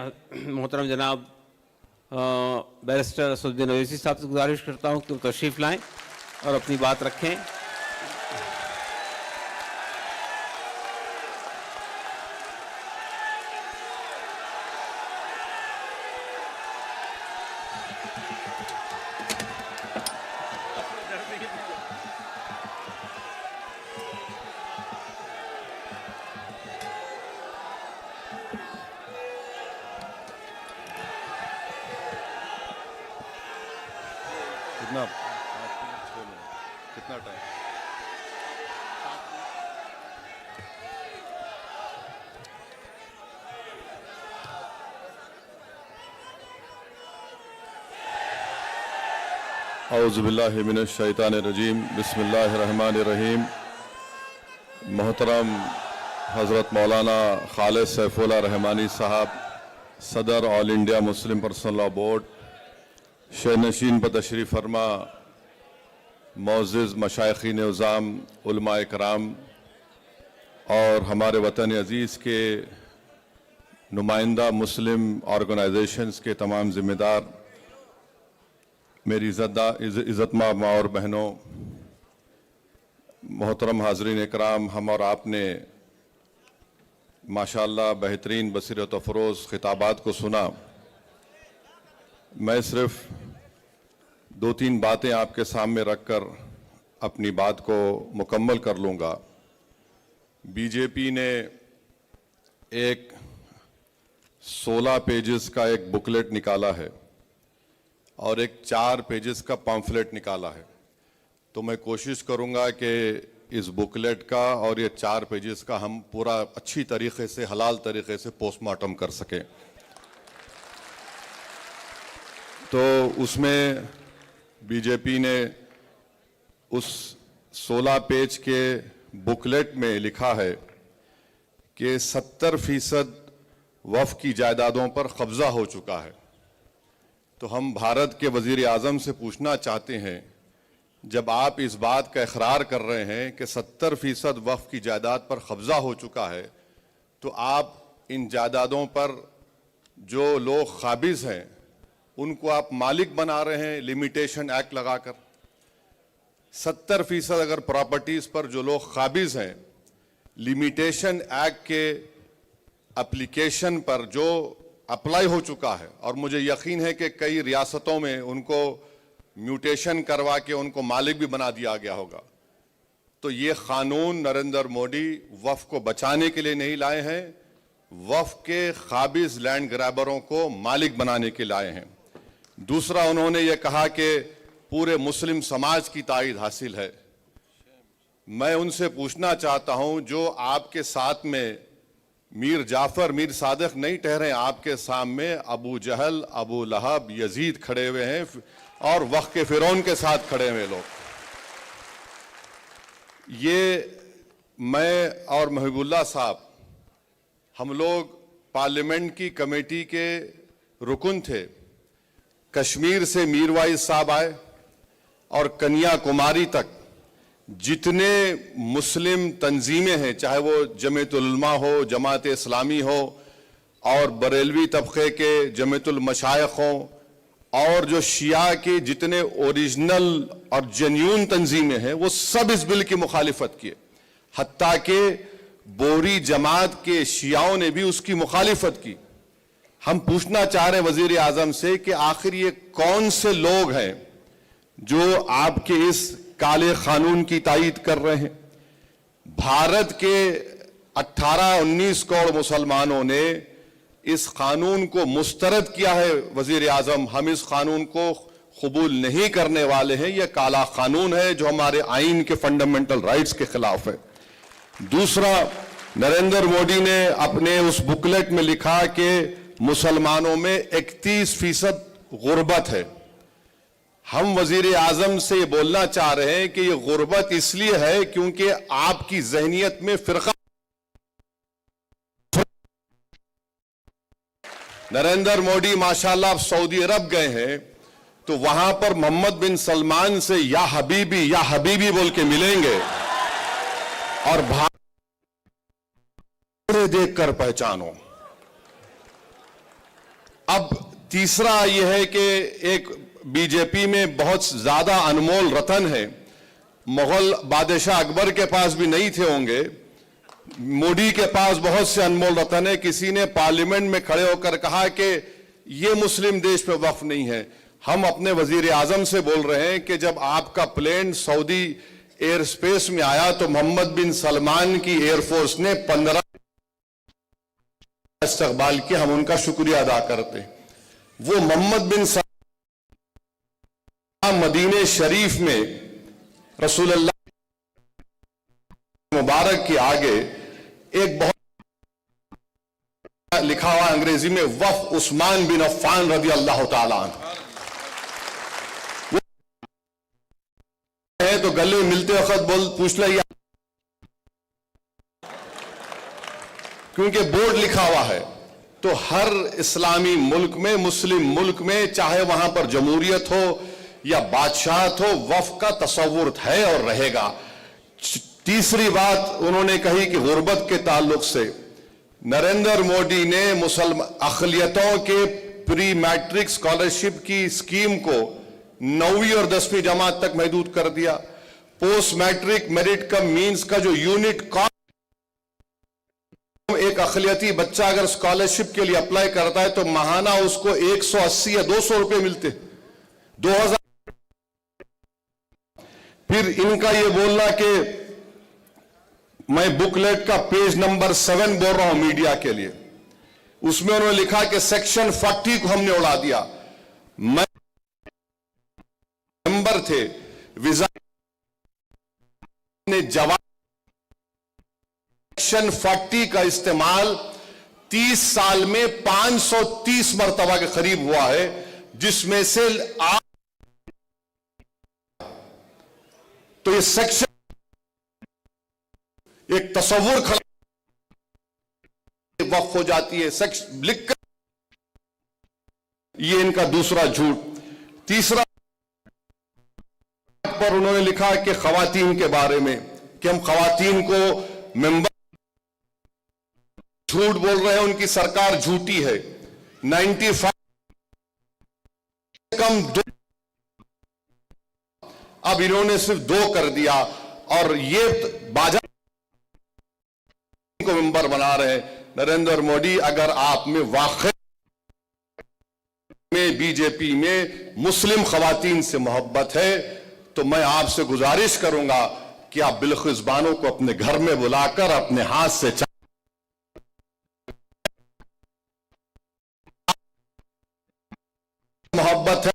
मोहतरम जनाब बैरिस्टर असदुद्दीन अवैसी साहब से गुजारिश करता हूँ कि वो तशरीफ़ लाएँ और अपनी बात रखें। कितना टाइम? औज़ुबिल्लाहि मिनश शैतानिर रजीम, बिस्मिल्लाहिर रहमानिर रहीम। मोहतरम हज़रत मौलाना खालिद सैफुल्लाह रहमानी साहब, सदर all India Muslim personal law board, शहनशीन पर तशरीफ़ फरमा मोअज़्ज़िज़ मशाइख़ीन उज़्ज़ाम, उलमाए कराम और हमारे वतन अज़ीज़ के नुमाइंदा मुस्लिम ऑर्गेनाइजेशंस के तमाम ज़िम्मेदार, मेरी इज़्ज़तमाब माँ और बहनों, मोहतरम हाज़रीन इकराम, हम और आपने माशाअल्लाह बेहतरीन बसीरत अफ़रोज़ खिताबात को सुना। मैं सिर्फ़ दो तीन बातें आपके सामने रखकर अपनी बात को मुकम्मल कर लूँगा। बीजेपी ने एक 16 पेजेस का एक बुकलेट निकाला है और एक 4 पेजेस का पम्फलेट निकाला है, तो मैं कोशिश करूँगा कि इस बुकलेट का और ये 4 पेजेस का हम पूरा अच्छी तरीके से, हलाल तरीके से पोस्टमार्टम कर सकें। तो उसमें बीजेपी ने उस 16 पेज के बुकलेट में लिखा है कि 70% वफ़ की जायदादों पर कब्ज़ा हो चुका है। तो हम भारत के वज़ीर आज़म से पूछना चाहते हैं, जब आप इस बात का इकरार कर रहे हैं कि 70% वफ़ की जायदाद पर कब्ज़ा हो चुका है, तो आप इन जायदादों पर जो लोग काबिज़ हैं उनको आप मालिक बना रहे हैं लिमिटेशन एक्ट लगाकर। 70% अगर प्रॉपर्टीज़ पर जो लोग काबिज़ हैं, लिमिटेशन एक्ट के एप्लीकेशन पर जो अप्लाई हो चुका है, और मुझे यकीन है कि कई रियासतों में उनको म्यूटेशन करवा के उनको मालिक भी बना दिया गया होगा, तो ये क़ानून नरेंद्र मोदी वफ़ को बचाने के लिए नहीं लाए हैं, वफ़ के काबिज़ लैंड ग्रैबरों को मालिक बनाने के लाए हैं। दूसरा, उन्होंने ये कहा कि पूरे मुस्लिम समाज की ताईद हासिल है। मैं उनसे पूछना चाहता हूं, जो आपके साथ में मीर जाफ़र, मीर सादिक नहीं ठहरे, आपके सामने अबू जहल, अबू लहब, यजीद खड़े हुए हैं और वक्त के फ़िरौन के साथ खड़े हुए लोग। ये मैं और महबूबुल्लाह साहब, हम लोग पार्लियामेंट की कमेटी के रुकन थे। कश्मीर से मीरवाइज साहब आए और कन्याकुमारी तक जितने मुस्लिम तंजीमें हैं, चाहे वो जमीयतुल उलमा हो, जमात इस्लामी हो, और बरेलवी तबके के जमीयतुल मशाइख हो, और जो शिया के जितने ओरिजिनल और जेन्यून तंजीमें हैं, वो सब इस बिल की मुखालिफत किए। हत्ता कि बोरी जमात के शियाओं ने भी उसकी मुखालिफत की। हम पूछना चाह रहे हैं वजीर आजम से कि आखिर ये कौन से लोग हैं जो आपके इस काले कानून की तायीद कर रहे हैं। भारत के 18-19 करोड़ मुसलमानों ने इस कानून को मुस्तरद किया है। वजीर आजम, हम इस कानून को कबूल नहीं करने वाले हैं। यह काला कानून है जो हमारे आइन के फंडामेंटल राइट्स के खिलाफ है। दूसरा, नरेंद्र मोदी ने अपने उस बुकलेट में लिखा कि मुसलमानों में 31% गुर्बत है। हम वजीर आजम से ये बोलना चाह रहे हैं कि ये गुर्बत इसलिए है क्योंकि आपकी जहनियत में फिरका। नरेंद्र मोदी माशाल्लाह सऊदी अरब गए हैं, तो वहां पर मोहम्मद बिन सलमान से या हबीबी बोल के मिलेंगे और भारत देखकर पहचानो। अब तीसरा यह है कि एक बीजेपी में बहुत ज्यादा अनमोल रतन है, मुगल बादशाह अकबर के पास भी नहीं थे होंगे, मोदी के पास बहुत से अनमोल रतन है। किसी ने पार्लियामेंट में खड़े होकर कहा कि ये मुस्लिम देश पे वक्फ नहीं है। हम अपने वजीर आजम से बोल रहे हैं कि जब आपका प्लेन सऊदी एयर स्पेस में आया तो मोहम्मद बिन सलमान की एयरफोर्स ने 15 इस्तकबाल किया, हम उनका शुक्रिया अदा करते हैं। वो मोहम्मद बिन सलमान मदीने शरीफ में रसूलुल्लाह मुबारक के आगे एक बहुत लिखा हुआ अंग्रेजी में वफ उस्मान बिन अफ़्फ़ान रज़ी अल्लाह ताला अन्हु है, तो गले मिलते वक्त पूछ लिया, क्योंकि बोर्ड लिखा हुआ है। तो हर इस्लामी मुल्क में, मुस्लिम मुल्क में, चाहे वहां पर जमहूरियत हो या बादशाहत हो, वफ का तसव्वुर है और रहेगा। तीसरी बात उन्होंने कही कि गुर्बत के ताल्लुक से नरेंद्र मोदी ने मुसलमान अक़लियतों के प्री मैट्रिक स्कॉलरशिप की स्कीम को 9वीं और 10वीं जमात तक महदूद कर दिया। पोस्ट मैट्रिक मेरिट कम मींस का जो यूनिट कॉस्ट, एक अक़लियती बच्चा अगर स्कॉलरशिप के लिए अप्लाई करता है तो माहाना उसको 180 या 200 रुपए मिलते, 2000। फिर इनका यह बोलना कि मैं बुकलेट का पेज नंबर 7 बोल रहा हूं मीडिया के लिए, उसमें उन्होंने लिखा कि सेक्शन 40 को हमने उड़ा दिया। मैं मेंबर थे, विजा ने जवाब सेक्शन 40 का इस्तेमाल 30 साल में 530 मरतबा के करीब हुआ है, जिसमें से तो ये सेक्शन एक तस्वुर खड़ा वक्फ हो जाती है सेक्शन लिखकर, ये इनका दूसरा झूठ। तीसरा पर उन्होंने लिखा कि खवातीन के बारे में कि हम खवातीन को मेंबर, झूठ बोल रहे हैं, उनकी सरकार झूठी है। 95 कम 2, अब इन्होंने सिर्फ 2 कर दिया और ये बाजा को मेंबर बना रहे हैं। नरेंद्र मोदी, अगर आप में वाकई में बीजेपी में मुस्लिम खवातीन से मोहब्बत है तो मैं आपसे गुजारिश करूंगा कि आप बिलखुज़बानों को अपने घर में बुलाकर अपने हाथ से मोहब्बत है,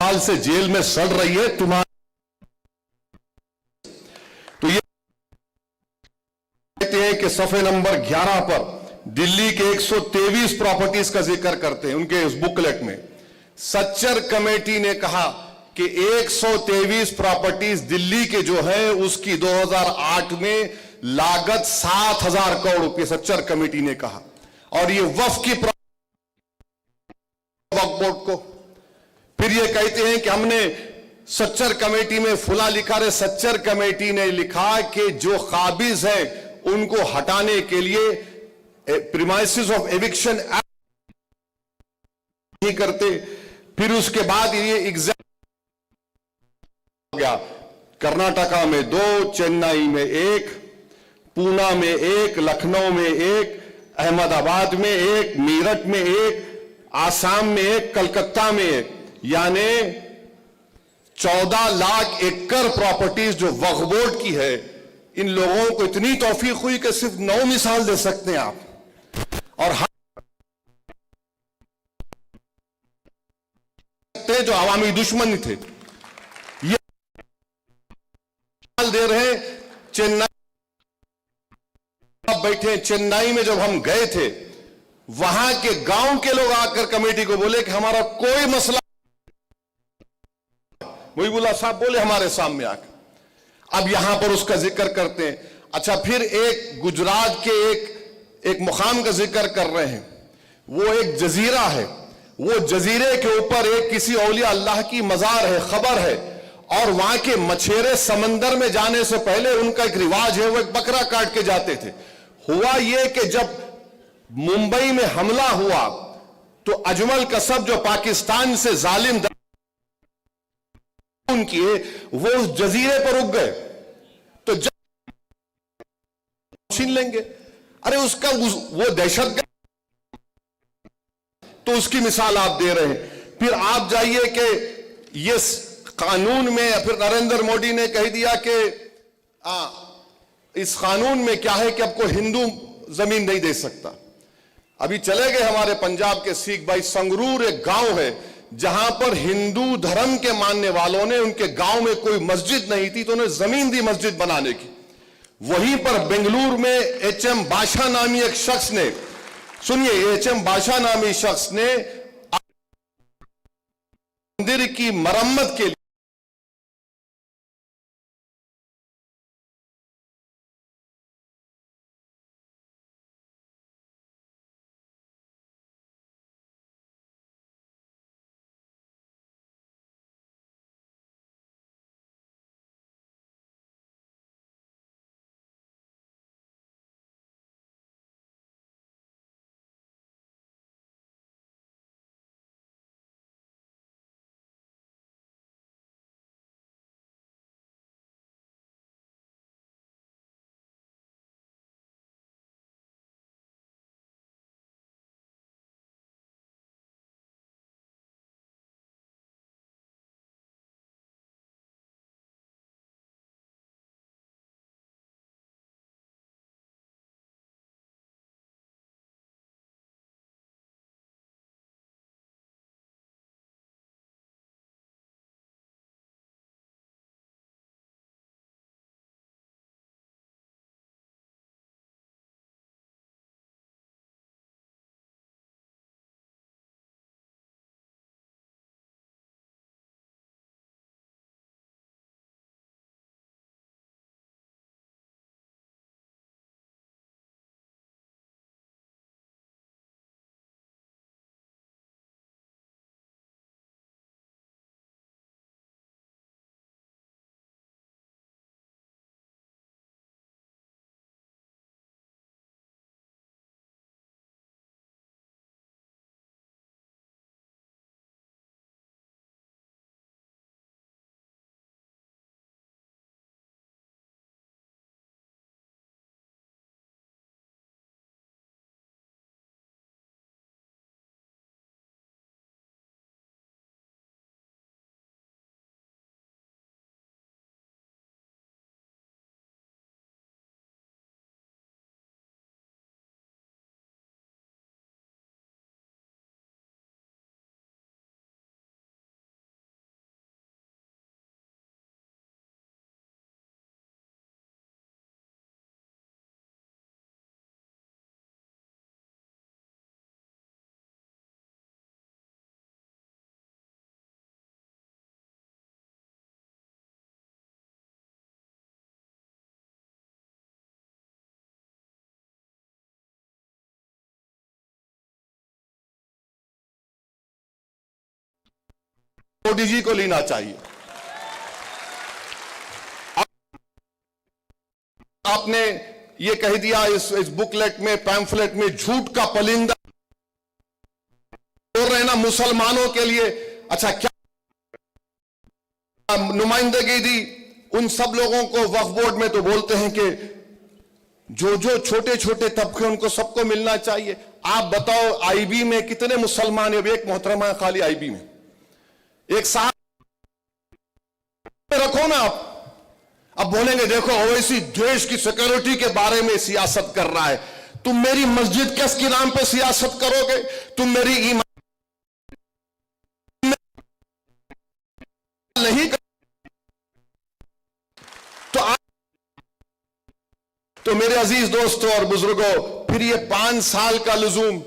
साल से जेल में सड़ रही है तुम्हारे, तो ये कहते हैं कि सफ़े नंबर 11 पर दिल्ली के 123 प्रॉपर्टीज का जिक्र करते हैं उनके इस बुकलेट में। सच्चर कमेटी ने कहा कि 123 प्रॉपर्टीज दिल्ली के जो है उसकी 2008 में लागत 7,000 करोड़ रुपए सच्चर कमेटी ने कहा, और ये वक्फ की वक्फ बोर्ड को। फिर ये कहते हैं कि हमने सच्चर कमेटी में फुला लिखा है, सच्चर कमेटी ने लिखा कि जो काबिज है उनको हटाने के लिए प्रीमाइसेस ऑफ एविक्शन एक्ट नहीं करते। फिर उसके बाद ये एग्जाम हो गया, कर्नाटका में 2, चेन्नई में 1, पूना में 1, लखनऊ में 1, अहमदाबाद में 1, मीरठ में 1, आसाम में 1, कलकत्ता में 1, यानी 14 लाख एकड़ प्रॉपर्टीज जो वक्फ बोर्ड की है। इन लोगों को इतनी तौफीक हुई कि सिर्फ 9 मिसाल दे सकते हैं आप, और जो अवामी दुश्मन थे ये दे रहे। चेन्नई बैठे, चेन्नई में जब हम गए थे वहां के गांव के लोग आकर कमेटी को बोले कि हमारा कोई मसला, मुहिबुल्लाह साहब बोले हमारे सामने आकर। अब यहां पर उसका जिक्र करते हैं। अच्छा, फिर एक गुजरात के एक मुकाम का जिक्र कर रहे हैं, वो एक जजीरा है, वो जजीरे के ऊपर एक किसी औलिया अल्लाह की मजार है, खबर है, और वहां के मछेरे समंदर में जाने से पहले उनका एक रिवाज है, वो एक बकरा काट के जाते थे। हुआ ये कि जब मुंबई में हमला हुआ तो अजमल कसब जो पाकिस्तान से जालिम किए वो उस जजीरे पर रुक गए, तो छीन लेंगे। अरे उसका वो दहशतगर्द, तो उसकी मिसाल आप दे रहे हैं। फिर आप जाइए कि ये कानून में, फिर नरेंद्र मोदी ने कह दिया कि इस कानून में क्या है कि आपको हिंदू जमीन नहीं दे सकता। अभी चले गए हमारे पंजाब के सिख भाई, संगरूर एक गांव है जहां पर हिंदू धर्म के मानने वालों ने, उनके गांव में कोई मस्जिद नहीं थी तो उन्हें जमीन दी मस्जिद बनाने की। वहीं पर बेंगलुरु में एच.एम. बादशाह नामी एक शख्स ने, सुनिए, एच.एम. बादशाह नामी शख्स ने मंदिर की मरम्मत के लिए मोदी जी को लेना चाहिए। आपने ये कह दिया इस बुकलेट में, पैम्फलेट में, झूठ का पलिंदा बोल रहे ना मुसलमानों के लिए। अच्छा, क्या नुमाइंदगी दी उन सब लोगों को वक्फ बोर्ड में? तो बोलते हैं कि जो जो छोटे छोटे तबके उनको सबको मिलना चाहिए। आप बताओ आईबी में कितने मुसलमान है? एक मोहतरमा खाली आईबी में, एक साथ रखो ना आप। अब बोलेंगे देखो ओवैसी देश की सिक्योरिटी के बारे में सियासत कर रहा है। तुम मेरी मस्जिद किसके नाम पे सियासत करोगे? तुम मेरी ईमान नहीं कर... तो मेरे अजीज दोस्तों और बुजुर्गों, फिर ये 5 साल का लुजूम,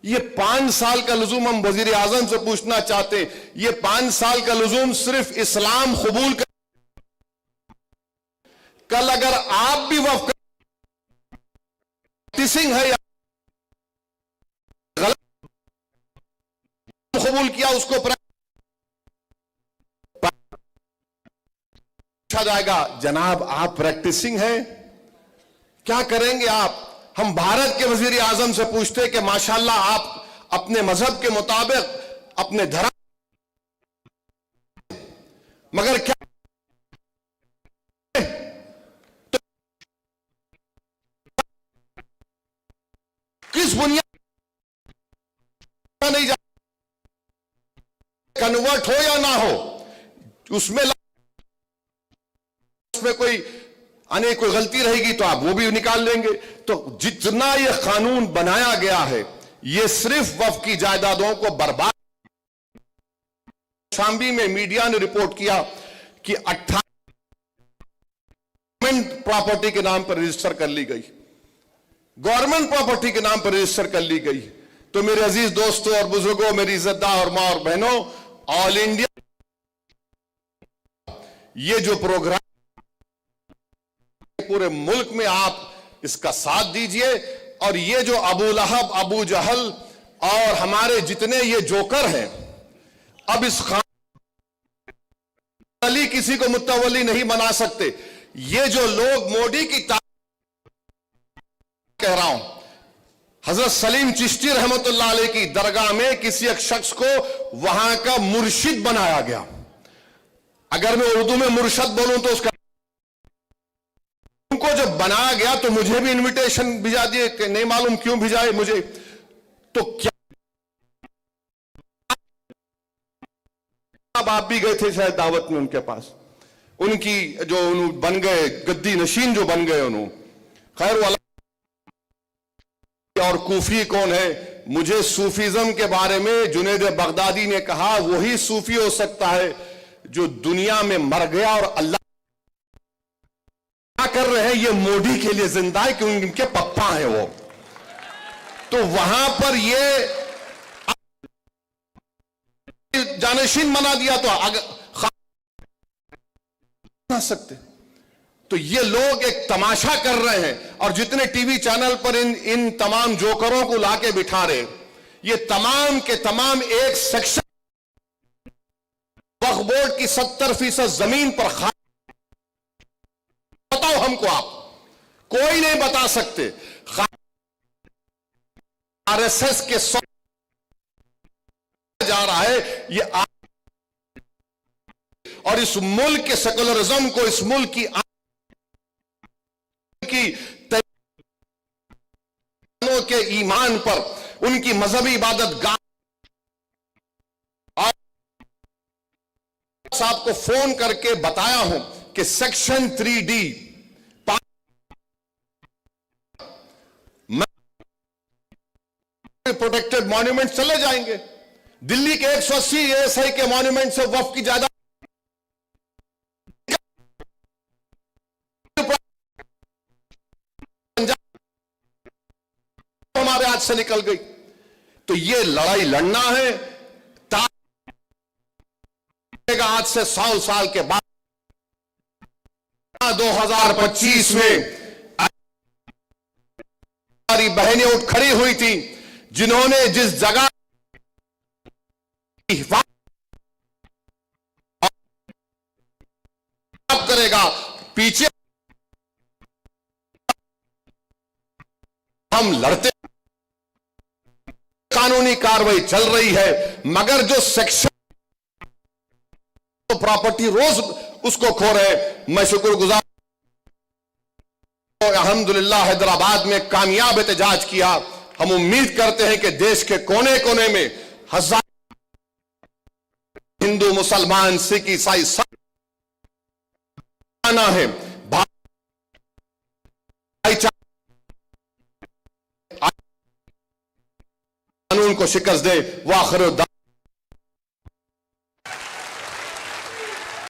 ये 5 साल का लुजूम हम वजीर आजम से पूछना चाहते हैं। ये 5 साल का लुजूम सिर्फ इस्लाम कबूल कर, कल अगर आप भी वफ प्रैक्टिसिंग है या गलत कबूल किया, उसको पूछा जाएगा, जनाब आप प्रैक्टिसिंग है, क्या करेंगे आप? हम भारत के वजीर आजम से पूछते कि माशाल्लाह आप अपने मजहब के मुताबिक अपने धर्म, मगर क्या तो किस बुनियाद नहीं जा, कन्वर्ट हो या ना हो, उसमें कोई कोई गलती रहेगी तो आप वो भी निकाल लेंगे। तो जितना ये कानून बनाया गया है, ये सिर्फ वक्फ की जायदादों को बर्बाद। शामबी में मीडिया ने रिपोर्ट किया कि 18 प्रॉपर्टी के नाम पर रजिस्टर कर ली गई, गवर्नमेंट प्रॉपर्टी के नाम पर रजिस्टर कर ली गई। तो मेरे अजीज दोस्तों और बुजुर्गों, मेरी इज्जतदार और मां और बहनों, ऑल इंडिया ये जो प्रोग्राम पूरे मुल्क में आप इसका साथ दीजिए, और ये जो अबू लहब, अबू जहल और हमारे जितने ये जोकर हैं, अब इस अली किसी को मुत्तवली नहीं बना सकते। ये जो लोग मोदी की कह रहा हूं, हजरत सलीम चिश्ती रहमतुल्लाह अलैह की दरगाह में किसी एक शख्स को वहां का मुर्शिद बनाया गया। अगर मैं उर्दू में मुर्शद बोलूं तो उसका उनको जब बनाया गया तो मुझे भी इनविटेशन भिजा दिए कि नहीं मालूम क्यों भिजाए मुझे। तो क्या आप भी गए थे शायद दावत में उनके पास, उनकी जो बन गए गद्दी नशीन जो बन गए उन्होंने, खैर वाला। और कूफी कौन है? मुझे सूफीज्म के बारे में जुनैद बगदादी ने कहा वही सूफी हो सकता है जो दुनिया में मर गया और अल्लाह क्या कर रहे हैं ये मोदी के लिए जिंदा है क्योंकि इनके पप्पा हैं वो। तो वहां पर ये जानशीन बना दिया तो आ सकते। तो ये लोग एक तमाशा कर रहे हैं, और जितने टीवी चैनल पर इन तमाम जोकरों को लाके बिठा रहे, ये तमाम के तमाम एक सेक्शन वक्फ बोर्ड की 70% जमीन पर बताओ हमको, आप कोई नहीं बता सकते। आरएसएस के जा रहा है ये, और इस मुल्क के सेकुलरिज्म को, इस मुल्क की के ईमान पर, उनकी मजहबी इबादत गाह साहब को फोन करके बताया हूं कि सेक्शन 3D प्रोटेक्टेड मॉन्यूमेंट चले जाएंगे। दिल्ली के 180 एएसआई के मॉन्यूमेंट से वक्फ की ज्यादा हमारे हाथ से निकल गई। तो ये लड़ाई लड़ना है, आज से 100 साल के बाद 2025 में हमारी बहनें उठ खड़ी हुई थी जिन्होंने जिस जगह करेगा पीछे हम लड़ते, कानूनी कार्रवाई चल रही है, मगर जो सेक्शन प्रॉपर्टी रोज उसको खो रहे। मैं शुक्रगुजार, अल्हम्दुलिल्लाह हैदराबाद में कामयाब एहतजाज किया। हम उम्मीद करते हैं कि देश के कोने कोने में हजार हिंदू, मुसलमान, सिख, ईसाई सब आना है, कानून को शिकस्त दे। वाखिर